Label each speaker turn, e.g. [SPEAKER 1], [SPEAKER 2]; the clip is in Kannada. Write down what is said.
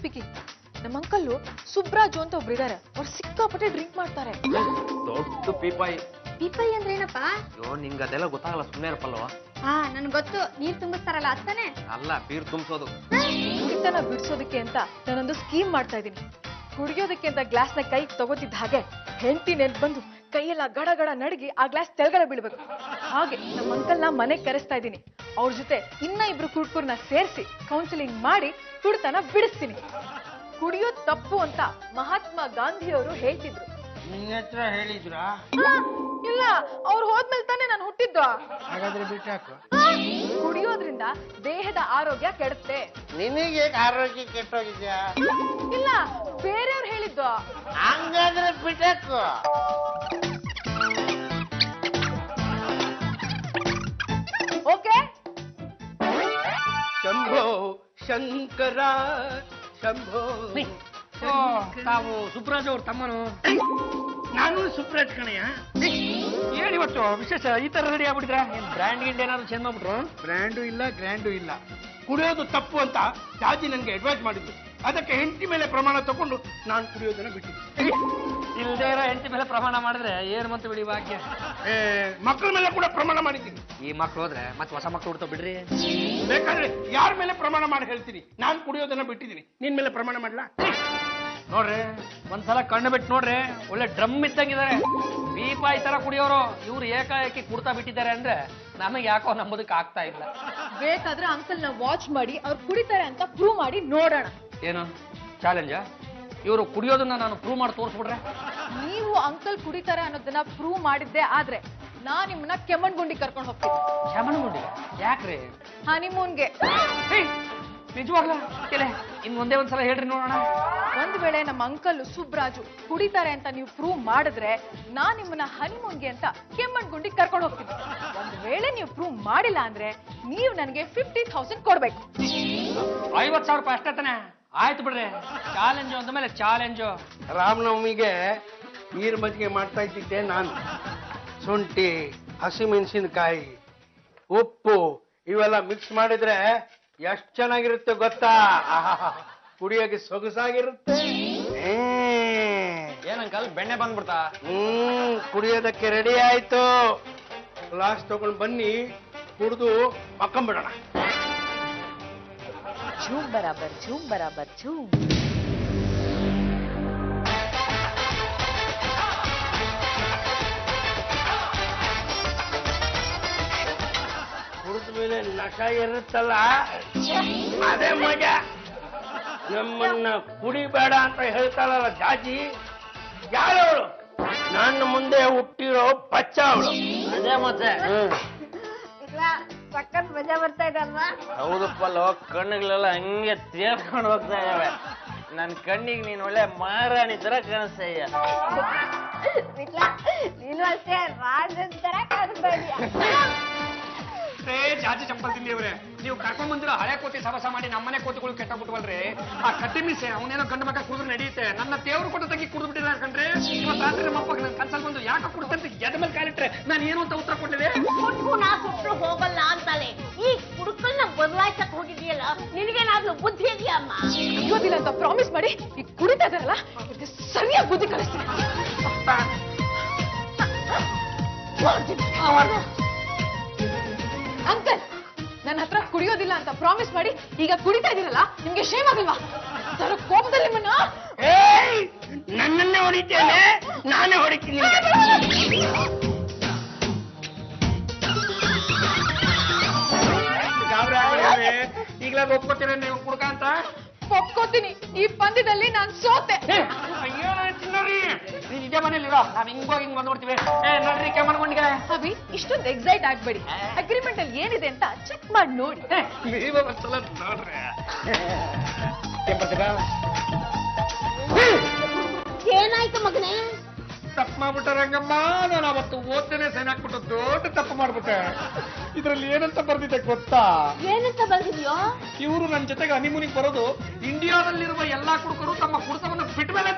[SPEAKER 1] ಸ್ಪೀಕಿ ನಮ್ಮ ಅಂಕಲ್ಲು ಸುಬ್ರಾಜು ಅಂತ ಒಬ್ರು ಇದಾರೆ. ಅವ್ರು ಸಿಕ್ಕಾಪಟ್ಟೆ ಡ್ರಿಂಕ್ ಮಾಡ್ತಾರೆ.
[SPEAKER 2] ದೊಡ್ಡ ಪೀಪಾಯಿ.
[SPEAKER 3] ಪೀಪಾಯಿ ಅಂದ್ರೆ ಏನಪ್ಪ?
[SPEAKER 2] ಅಯ್ಯೋ ನಿಂಗೆ ಅದೆಲ್ಲ ಗೊತ್ತಾಗಲ್ಲ, ಸುಮ್ಮನೆ ಇರಪ್ಪಲ್ವಾ?
[SPEAKER 3] ನನ್ ಗೊತ್ತು, ನೀರ್ ತುಂಬಿಸ್ತಾರಲ್ಲ ಅತ್ತಾನೆ.
[SPEAKER 2] ಅಲ್ಲ, ಬೀರ್ ತುಂಬಿಸೋದು.
[SPEAKER 1] ಕುಡಿತನ ಬಿಡಿಸೋದಕ್ಕೆ ಅಂತ ನಾನೊಂದು ಸ್ಕೀಮ್ ಮಾಡ್ತಾ ಇದ್ದೀನಿ. ಕುಡಿಯೋದಕ್ಕೆ ಅಂತ ಗ್ಲಾಸ್ನ ಕೈಗೆ ತಗೋತಿದ್ದ ಹಾಗೆ ಹೆಂಡತಿ ನೆನ್ಪು ಬಂದು ಕೈಯೆಲ್ಲ ಗಡ ಗಡ ನಡಗಿ ಆ ಗ್ಲಾಸ್ ತೆಳಗಡೆ ಬೀಳ್ಬೇಕು. ಹಾಗೆ ನಮ್ಮ ಅಂಕಲ್ನ ಮನೆಗೆ ಕರೆಸ್ತಾ ಇದ್ದೀನಿ. ಅವ್ರ ಜೊತೆ ಇನ್ನ ಇಬ್ರು ಕುಡ್ಕೂರ್ನ ಸೇರಿಸಿ ಕೌನ್ಸಿಲಿಂಗ್ ಮಾಡಿ ಕುಡಿತನ ಬಿಡಿಸ್ತೀನಿ. ಕುಡಿಯೋದ್ ತಪ್ಪು ಅಂತ ಮಹಾತ್ಮ ಗಾಂಧಿಯವರು ಹೇಳ್ತಿದ್ರು.
[SPEAKER 4] ನಿನ್ನ ಹತ್ರ ಹೇಳಿದ್ರಾ?
[SPEAKER 1] ಇಲ್ಲ, ಅವ್ರು ಹೋದ್ಮೇಲೆ ತಾನೇ ನಾನು ಹುಟ್ಟಿದ್ದು.
[SPEAKER 4] ಹಾಗಾದ್ರೆ ಬಿಟ್ಟಾಕು.
[SPEAKER 1] ಕುಡಿಯೋದ್ರಿಂದ ದೇಹದ ಆರೋಗ್ಯ ಕೆಡುತ್ತೆ.
[SPEAKER 4] ನಿನಗೆ ಆರೋಗ್ಯ ಕೆಟ್ಟೋಗಿದ್ಯಾ?
[SPEAKER 1] ಇಲ್ಲ, ಬೇರೆಯವ್ರು ಹೇಳಿದ್ದು.
[SPEAKER 4] ಹಂಗಾದ್ರೆ ಬಿಟ್ಟಾಕು.
[SPEAKER 1] ಓಕೆ.
[SPEAKER 4] ಶಂಭೋ ಶಂಕರ ಶಂಭೋ.
[SPEAKER 5] ತಾವು ಸುಬ್ರಾಜ್ ಅವ್ರ ತಮ್ಮನು?
[SPEAKER 4] ನಾನು ಸುಬ್ರಾಜ್ ಕಣಯ್ಯ.
[SPEAKER 5] ಏನ್ ಇವತ್ತು ವಿಶೇಷ ಈ ತರ ರೆಡಿ ಆಗ್ಬಿಟ್ಟಿದ್ರ? ಏನ್ ಬ್ರ್ಯಾಂಡ್ ಗಿಂಡ್ ಏನಾದ್ರು ಚೇಂಜ್ ಮಾಡ್ಬಿಟ್ರು?
[SPEAKER 4] ಬ್ರ್ಯಾಂಡು ಇಲ್ಲ, ಗ್ರ್ಯಾಂಡು ಇಲ್ಲ. ಕುಡಿಯೋದು ತಪ್ಪು ಅಂತ ಜಾಜಿ ನನಗೆ ಅಡ್ವೈಸ್ ಮಾಡಿದ್ದು. ಅದಕ್ಕೆ ಹೆಂಡತಿ ಮೇಲೆ ಪ್ರಮಾಣ ತಗೊಂಡು ನಾನು ಕುಡಿಯೋದನ್ನ ಬಿಟ್ಟಿದ್ದೆ.
[SPEAKER 5] ಇಲ್ದೇ ಇರೋ ಹೆಂಡತಿ ಮೇಲೆ ಪ್ರಮಾಣ ಮಾಡಿದ್ರೆ ಏನ್ ಮತ್ತೆ ಬಿಡಿ ಭಾಗ್ಯ.
[SPEAKER 4] ಮಕ್ಕಳ ಮೇಲೆ ಕೂಡ ಪ್ರಮಾಣ ಮಾಡಿದ್ದೀನಿ.
[SPEAKER 5] ಈ ಮಕ್ಳು ಹೋದ್ರೆ ಮತ್ತೆ ಹೊಸ ಮಕ್ಳು ಹುಡ್ತಾವ್ ಬಿಡ್ರಿ.
[SPEAKER 4] ಬೇಕಾದ್ರೆ ಯಾರ ಮೇಲೆ ಪ್ರಮಾಣ ಮಾಡಿ ಹೇಳ್ತೀನಿ. ನಾನು ಕುಡಿಯೋದನ್ನ ಬಿಟ್ಟಿದ್ದೀನಿ. ನಿನ್ ಮೇಲೆ ಪ್ರಮಾಣ ಮಾಡ್ಲಾ?
[SPEAKER 5] ನೋಡ್ರಿ, ಒಂದ್ಸಲ ಕಣ್ಣು ಬಿಟ್ಟು ನೋಡ್ರಿ, ಒಳ್ಳೆ ಡ್ರಮ್ ಇದ್ದಂಗಿದ್ದಾರೆ. ಬೀಪಾಯಿ ತರ ಕುಡಿಯೋರು ಇವ್ರು ಏಕಾಏಕಿ ಕುಡ್ತಾ ಬಿಟ್ಟಿದ್ದಾರೆ ಅಂದ್ರೆ ನಮಗೆ ಯಾಕೋ ನಂಬೋದಕ್ಕೆ ಆಗ್ತಾ ಇಲ್ಲ.
[SPEAKER 1] ಬೇಕಾದ್ರೆ ಅಂಕಲ್ನ ವಾಚ್ ಮಾಡಿ ಅವ್ರು ಕುಡಿತಾರೆ ಅಂತ ಪ್ರೂವ್ ಮಾಡಿ ನೋಡೋಣ.
[SPEAKER 5] ಏನು ಚಾಲೆಂಜಾ? ಇವರು ಕುಡಿಯೋದನ್ನ ನಾನು ಪ್ರೂವ್ ಮಾಡಿ ತೋರಿಸ್ಬಿಡ್ರೆ?
[SPEAKER 1] ನೀವು ಅಂಕಲ್ ಕುಡಿತಾರೆ ಅನ್ನೋದನ್ನ ಪ್ರೂವ್ ಮಾಡಿದ್ದೆ ಆದ್ರೆ ನಾನ್ ನಿಮ್ಮನ್ನ ಕೆಮ್ಮಣ್ಗುಂಡಿ ಕರ್ಕೊಂಡು ಹೋಗ್ತೀನಿ.
[SPEAKER 5] ಶಮನಗುಂಡಿ ಯಾಕ್ರಿ?
[SPEAKER 1] ಹನಿಮೂನ್ಗೆ.
[SPEAKER 5] ನಿಜವಾಗ್ಲ ಇನ್ ಒಂದೇ ಒಂದ್ಸಲ ಹೇಳ್ರಿ ನೋಡೋಣ.
[SPEAKER 1] ಒಂದ್ ವೇಳೆ ನಮ್ಮ ಅಂಕಲ್ ಸುಬ್ರಾಜು ಕುಡಿತಾರೆ ಅಂತ ನೀವು ಪ್ರೂವ್ ಮಾಡಿದ್ರೆ ನಾನ್ ನಿಮ್ಮನ್ನ ಹನಿಮೂನ್ಗೆ ಅಂತ ಕೆಮ್ಮಣ್ಗುಂಡಿ ಕರ್ಕೊಂಡು ಹೋಗ್ತೀನಿ. ಒಂದ್ ವೇಳೆ ನೀವು ಪ್ರೂವ್ ಮಾಡಿಲ್ಲ ಅಂದ್ರೆ ನೀವು ನನಗೆ 50,000 ಕೊಡ್ಬೇಕು.
[SPEAKER 5] 50,000 ರೂಪಾಯಿ ಅಷ್ಟೇ ತಾನೆ? ಆಯ್ತು ಬಿಡ್ರಿ, ಚಾಲೆಂಜು ಅಂದ ಮೇಲೆ ಚಾಲೆಂಜು.
[SPEAKER 4] ರಾಮನವಮಿಗೆ ನೀರ್ ಮಜ್ಜಿಗೆ ಮಾಡ್ತಾ ಇದ್ದಿದ್ದೆ ನಾನು. ಶುಂಠಿ, ಹಸಿಮೆಣಸಿನಕಾಯಿ, ಉಪ್ಪು ಇವೆಲ್ಲ ಮಿಕ್ಸ್ ಮಾಡಿದ್ರೆ ಎಷ್ಟ್ ಚೆನ್ನಾಗಿರುತ್ತೆ ಗೊತ್ತಾ? ಕುಡಿಯೋಕೆ ಸೊಗಸಾಗಿರುತ್ತೆ.
[SPEAKER 2] ಏನಂಕಲ್ ಬೆಣ್ಣೆ ಬಂದ್ಬಿಡ್ತಾ?
[SPEAKER 4] ಕುಡಿಯೋದಕ್ಕೆ ರೆಡಿ ಆಯ್ತು. ಗ್ಲಾಸ್ ತಗೊಂಡು ಬನ್ನಿ, ಕುಡಿದು ಮಕ್ಕಂಬಿಡೋಣ.
[SPEAKER 1] झूम बराबर झूम बराबर झूम.
[SPEAKER 4] ಕುಡಿದ ಮೇಲೆ ನಶ ಇರುತ್ತಲ್ಲ, ಅದೇ ಮಜಾ. ನಮ್ಮನ್ನ ಕುಡಿಬೇಡ ಅಂತ ಹೇಳ್ತಾಳಲ್ಲ ಜಾಜಿ, ಯಾರವಳು? ನನ್ನ ಮುಂದೆ ಹುಟ್ಟಿರೋ ಬಚ್ಚ ಅವಳು.
[SPEAKER 2] ಅದೇ ಮತ್ತೆ.
[SPEAKER 3] ಸಖತ್ ಮಜಾ ಬರ್ತಾ ಇದೆ ಅಲ್ವಾ?
[SPEAKER 2] ಹೌದಪ್ಪಲ್ಲೋ, ಕಣ್ಣುಗಳೆಲ್ಲ ಹಂಗೆ ತೇರ್ಕೊಂಡು ಹೋಗ್ತಾ ಇದಾವೆ. ನನ್ ಕಣ್ಣಿಗೆ ನೀನ್ ಒಳ್ಳೆ ಮಹಾರಾಣಿ ತರ ಕಾಣಿಸ್ತಾ ಇದೆಯಾ.
[SPEAKER 3] ನೀನು ಅಷ್ಟೇ ರಾಜನ್ ತರ ಕಾಣಿಸ್ತಾ ಇದೀಯ.
[SPEAKER 5] ಜಾಜಿ ಚಂಪಲ್ ತಿಂಡಿ ಅವ್ರೆ, ನೀವು ಕರ್ಕೊಂಡ್ ಬಂದಿರೋ ಹಳೆ ಕೋತಿ ಸವಸ ಮಾಡಿ ನಮ್ಮನೆ ಕೋತಿಗಳು ಕೆಟ್ಟಬಿಟ್ವಲ್ರಿ. ಆ ಕಟ್ಟಿ ಮೀಸೆ ಅವನೇನೋ ಗಂಡು ಮಕ್ಕ ಕುಡಿದ್ರೆ ನಡೆಯುತ್ತೆ. ನನ್ನ ದೇವ್ರು ಕೊಟ್ಟ ತಗಿ ಕುಡಿದು ಬಿಟ್ಟಿದ್ದಾರೆ ಕಣ್ರಿ. ಇವತ್ತು ರಾತ್ರಿ ನಮ್ಮ ಅಪ್ಪ ನನ್ ಕನ್ಸಲ್ ಬಂದು ಯಾಕೆ ಕುಡ್ತಂತ ಎದ ಮೇಲೆ ಕಾಲಿಟ್ರೆ ನಾನು ಏನು ಅಂತ ಉತ್ತರ ಕೊಟ್ಟಿದೆ.
[SPEAKER 3] ನಾ ಕೊಟ್ಟರು ಹೋಗಲ್ಲ ಅಂತಾಳೆ. ಈ ಕುಡುಕಲ್ನ ಬದಲಾಯಿಸಕ್ ಹೋಗಿದೆಯಲ್ಲ, ನಿನಗೇನಾದ್ರೂ ಬುದ್ಧಿ ಇದೆಯಾ ಅಮ್ಮ?
[SPEAKER 1] ಕುಡಿಯೋದಿಲ್ಲ ಅಂತ ಪ್ರಾಮಿಸ್ ಮಾಡಿ ಈಗ ಕುಡಿತಾ ಇದಾರಲ್ಲ, ಇದು ಸರಿಯಾಗಿ ಬುದ್ಧಿ ಕಲಿಸ್ತೀನಿ. ಅಂಕಲ್, ನನ್ನ ಹತ್ರ ಕುಡಿಯೋದಿಲ್ಲ ಅಂತ ಪ್ರಾಮಿಸ್ ಮಾಡಿ ಈಗ ಕುಡಿತಾ ಇದೀರಲ್ಲ, ನಿಮ್ಗೆ ಶೇಮ್ ಆಗಿಲ್ವಾ? ತರ ಕೋಪದಲ್ಲಿ
[SPEAKER 4] ನನ್ನನ್ನೇ ಹೊಡಿತೇನೆ, ನಾನೇ ಹೊಡಿತೀನಿ.
[SPEAKER 5] ಈಗಲೇ ಒಪ್ಕೋತೀರ ನೀವು ಕುಡ್ಕ ಅಂತ?
[SPEAKER 1] ಒಪ್ಕೋತೀನಿ. ಈ ಪಂದ್ಯದಲ್ಲಿ ನಾನ್ ಸೋತೆ.
[SPEAKER 5] ಅಯ್ಯೋ ಚಿನ್ನರಿ, ನೀನ್ ಇದೇ ಮನೇಲಿರೋ, ನಾವ್ ಹಿಂಗೋಗಿ ಹಿಂಗ್ ಬಂದ್ಬಿಡ್ತೀವಿ. ನೋಡ್ರಿ ಕೆಮ್ಮನ್ಗೊಂಡಿಗೆ.
[SPEAKER 1] ಅಭಿ, ಇಷ್ಟೊಂದು ಎಕ್ಸೈಟ್ ಆಗ್ಬೇಡಿ. ಅಗ್ರಿಮೆಂಟ್ ಅಲ್ಲಿ ಏನಿದೆ ಅಂತ ಚೆಕ್ ಮಾಡಿ ನೋಡಿ.
[SPEAKER 5] ನೀವೇ ಒಂದ್ಸಲ ನೋಡ್ರಿ.
[SPEAKER 3] ಏನಾಯ್ತು ಮಗನೇ?
[SPEAKER 5] ತಪ್ಪು ಮಾಡ್ಬಿಟ್ಟ ರಂಗಮ್ಮ. ನಾನು ಅವತ್ತು ಓದ್ತೇನೆ ಸೈನ್ ಹಾಕ್ಬಿಟ್ಟು ದೊಡ್ಡ ತಪ್ಪು ಮಾಡ್ಬಿಟ್ಟೆ. ಇದ್ರಲ್ಲಿ ಏನಂತ ಬರ್ದಿದೆ ಗೊತ್ತಾ?
[SPEAKER 3] ಏನಂತ ಬಂದಿದ್ಯೋ?
[SPEAKER 5] ಇವರು ನನ್ನ ಜೊತೆಗೆ ಹನಿಮೂನಿಗೆ ಬರೋದು ಇಂಡಿಯಾದಲ್ಲಿರುವ ಎಲ್ಲಾ ಕುಡುಕರು ತಮ್ಮ ಕುಡಿತವನ್ನು ಬಿಟ್ಟ ಮೇಲೆ